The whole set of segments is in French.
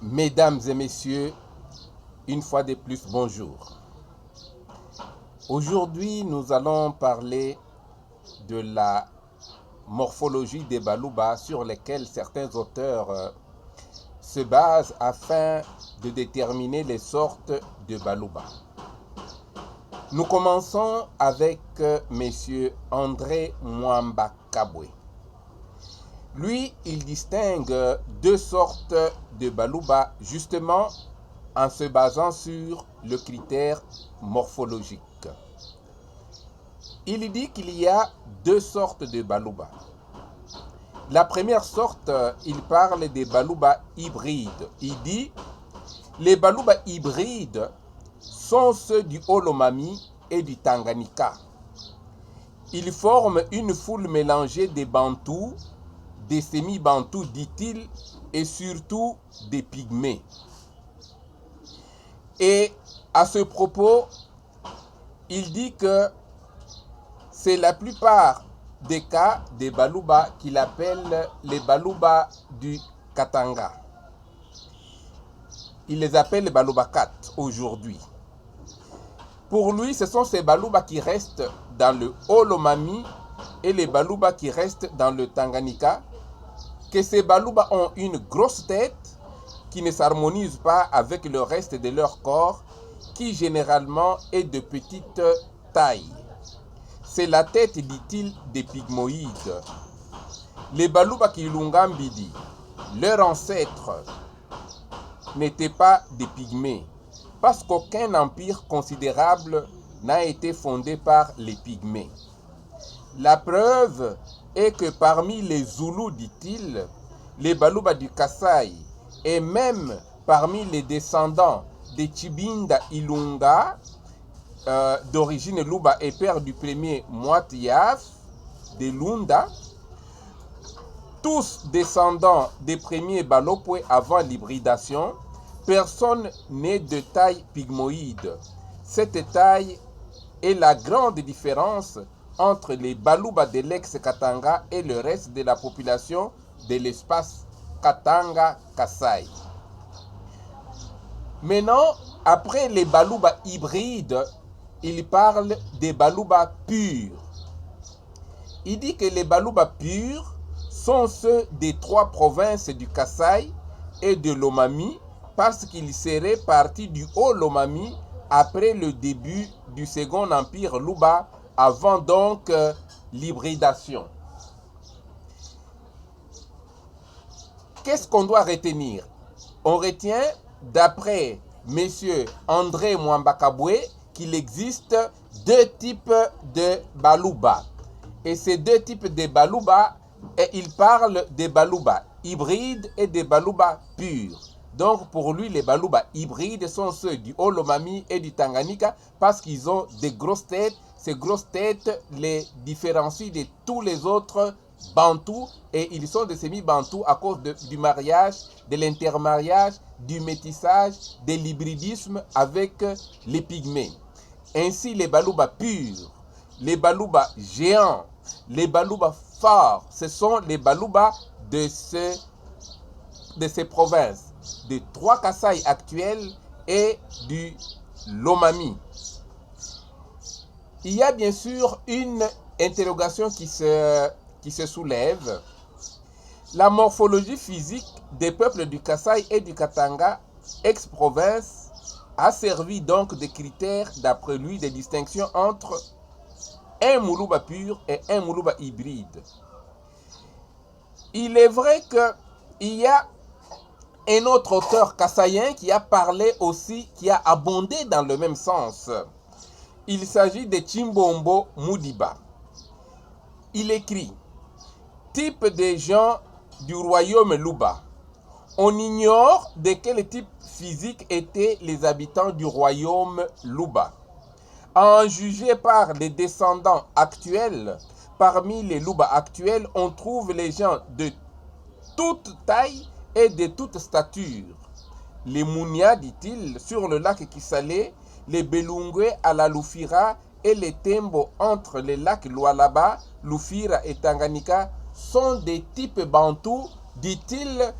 Mesdames et messieurs, une fois de plus, bonjour. Aujourd'hui, nous allons parler de la morphologie des Baluba sur lesquels certains auteurs se basent afin de déterminer les sortes de Baluba. Nous commençons avec M. André Mwamba Kabwe. Lui, il distingue deux sortes de Baluba justement en se basant sur le critère morphologique. Il dit qu'il y a deux sortes de Baluba. La première sorte, il parle des Baluba hybrides. Il dit les Baluba hybrides sont ceux du Haut-Lomami et du Tanganyika. Ils forment une foule mélangée des Bantous, des semi-Bantous, dit-il, et surtout des Pygmées. Et à ce propos, il dit que c'est la plupart des cas des Baluba qu'il appelle les Baluba du Katanga. Il les appelle les Baluba 4 aujourd'hui. Pour lui, ce sont ces Baluba qui restent dans le Haut-Lomami et les Baluba qui restent dans le Tanganyika, que ces Baluba ont une grosse tête qui ne s'harmonise pas avec le reste de leur corps, qui généralement est de petite taille. C'est la tête, dit-il, des pygmoïdes. Les Baluba Kilungambidi, leurs ancêtres, n'étaient pas des pygmées, parce qu'aucun empire considérable n'a été fondé par les pygmées. La preuve est que parmi les Zoulous, dit-il, les Baluba du Kasaï, et même parmi les descendants des Chibinda Ilunga, d'origine Luba et père du premier Moitiaf de Lunda, tous descendants des premiers Balopwe avant l'hybridation, personne n'est de taille pygmoïde. Cette taille est la grande différence entre les Baluba de l'ex-Katanga et le reste de la population de l'espace Katanga-Kasaï. Maintenant, après les Baluba hybrides, il parle des Baluba purs. Il dit que les Baluba purs sont ceux des trois provinces du Kasaï et de l'Omami parce qu'ils seraient partis du Haut-Lomami après le début du Second Empire Luba, avant donc l'hybridation. Qu'est-ce qu'on doit retenir? On retient, d'après M. André Mwamba Kabwe, qu'il existe deux types de Baluba. Et ces deux types de Baluba, il parle des Baluba hybrides et des Baluba purs. Donc pour lui, les Baluba hybrides sont ceux du Haut-Lomami et du Tanganyika parce qu'ils ont des grosses têtes. Ces grosses têtes les différencient de tous les autres Bantous et ils sont des semi-Bantous à cause du mariage, de l'intermariage, du métissage, de l'hybridisme avec les Pygmées. Ainsi, les Baluba purs, les Baluba géants, les Baluba forts, ce sont les Baluba de ces provinces, des trois Kasaï actuels et du Lomami. Il y a bien sûr une interrogation qui se soulève. La morphologie physique des peuples du Kasaï et du Katanga, ex-province, a servi donc de critères, d'après lui, de distinction entre un Moulouba pur et un Moulouba hybride. Il est vrai qu'il y a un autre auteur kassaïen qui a parlé aussi, qui a abondé dans le même sens. Il s'agit de Chimbombo Moudiba. Il écrit « Type des gens du royaume Luba. On ignore de quel type physique étaient les habitants du royaume Luba. À en juger par les descendants actuels, parmi les Luba actuels, on trouve les gens de toute taille et de toute stature. Les Mounia, dit-il, sur le lac Kisale, les Belungwe à la Lufira et les Tembo entre les lacs Lualaba, Lufira et Tanganyika sont des types bantous, dit-il,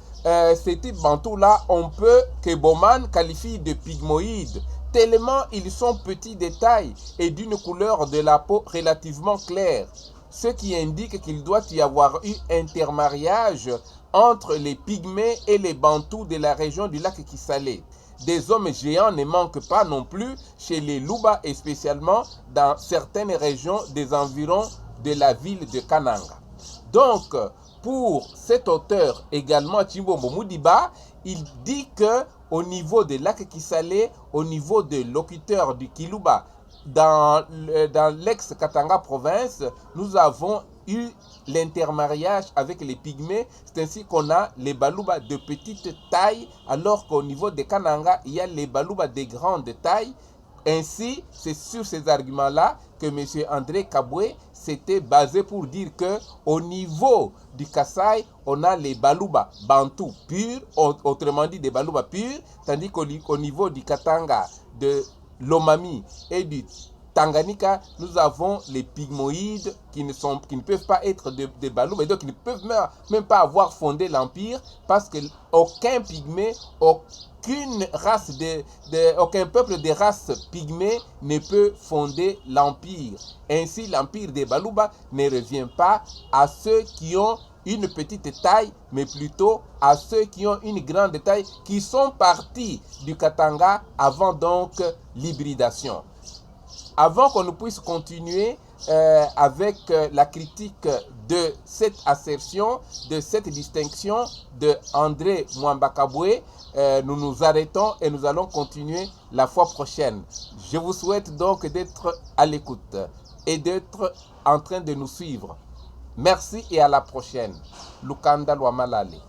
ces types bantous-là, on peut que Bauman qualifie de pygmoïdes, tellement ils sont petits de taille et d'une couleur de la peau relativement claire, ce qui indique qu'il doit y avoir eu intermariage entre les pygmées et les bantous de la région du lac Kisale. Des hommes géants ne manquent pas non plus chez les Luba et spécialement dans certaines régions des environs de la ville de Kananga. Donc, pour cet auteur également, Chimbombo Moudiba, il dit que au niveau de lac Kisale, au niveau des locuteurs du Kiluba, dans l'ex-Katanga province, nous avons eu l'intermariage avec les pygmées. C'est ainsi qu'on a les Baluba de petite taille, alors qu'au niveau des Kananga, il y a les Baluba de grande taille. Ainsi, c'est sur ces arguments-là que M. André Kabwe s'était basé pour dire que au niveau du Kasaï, on a les Baluba Bantou purs, autrement dit des Baluba purs, tandis qu'au niveau du Katanga, de l'Omami et du Tanganyika, nous avons les pygmoïdes qui ne peuvent pas être des Baluba, et donc qui ne peuvent même pas avoir fondé l'empire, parce qu'aucun pygmée, aucun peuple de race pygmée ne peut fonder l'empire. Ainsi, l'empire des Baluba ne revient pas à ceux qui ont une petite taille, mais plutôt à ceux qui ont une grande taille, qui sont partis du Katanga avant donc l'hybridation. Avant qu'on ne puisse continuer avec la critique de cette assertion, de cette distinction de André Mwamba Kabwe, nous nous arrêtons et nous allons continuer la fois prochaine. Je vous souhaite donc d'être à l'écoute et d'être en train de nous suivre. Merci et à la prochaine. Lukanda Lwamalale.